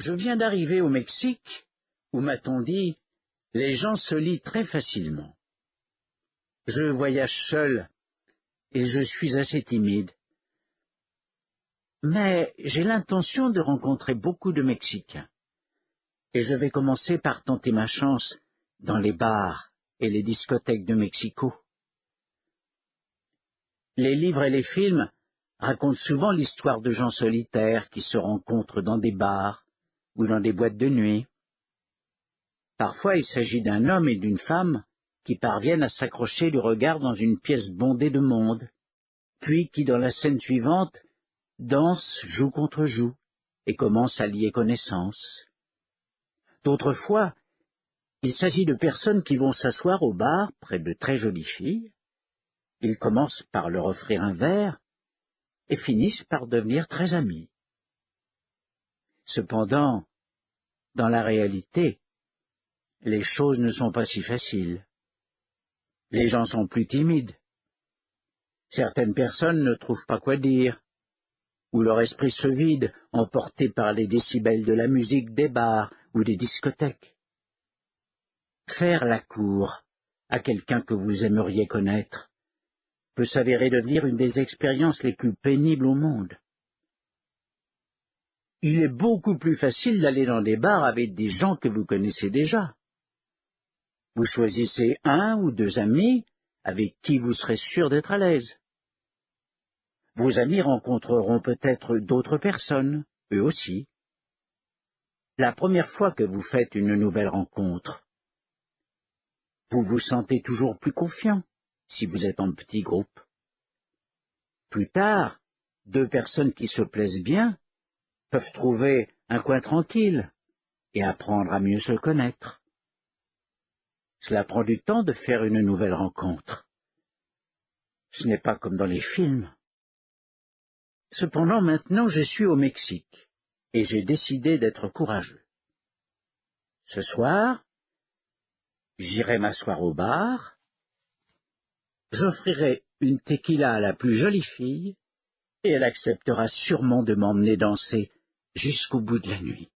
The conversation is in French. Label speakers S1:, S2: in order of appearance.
S1: Je viens d'arriver au Mexique, où m'a-t-on dit, les gens se lient très facilement. Je voyage seul, et je suis assez timide. Mais j'ai l'intention de rencontrer beaucoup de Mexicains, et je vais commencer par tenter ma chance dans les bars et les discothèques de Mexico. Les livres et les films racontent souvent l'histoire de gens solitaires qui se rencontrent dans des bars ou dans des boîtes de nuit. Parfois, il s'agit d'un homme et d'une femme qui parviennent à s'accrocher du regard dans une pièce bondée de monde, puis qui, dans la scène suivante, dansent joue contre joue et commencent à lier connaissance. D'autres fois, il s'agit de personnes qui vont s'asseoir au bar près de très jolies filles. Ils commencent par leur offrir un verre et finissent par devenir très amis. Cependant, dans la réalité, les choses ne sont pas si faciles. Les gens sont plus timides. Certaines personnes ne trouvent pas quoi dire, ou leur esprit se vide, emporté par les décibels de la musique des bars ou des discothèques. Faire la cour à quelqu'un que vous aimeriez connaître peut s'avérer devenir une des expériences les plus pénibles au monde. Il est beaucoup plus facile d'aller dans des bars avec des gens que vous connaissez déjà. Vous choisissez un ou deux amis avec qui vous serez sûr d'être à l'aise. Vos amis rencontreront peut-être d'autres personnes, eux aussi. La première fois que vous faites une nouvelle rencontre, vous vous sentez toujours plus confiant si vous êtes en petit groupe. Plus tard, deux personnes qui se plaisent bien peuvent trouver un coin tranquille et apprendre à mieux se connaître. Cela prend du temps de faire une nouvelle rencontre. Ce n'est pas comme dans les films. Cependant, maintenant, je suis au Mexique et j'ai décidé d'être courageux. Ce soir, j'irai m'asseoir au bar, j'offrirai une tequila à la plus jolie fille et elle acceptera sûrement de m'emmener danser jusqu'au bout de la nuit.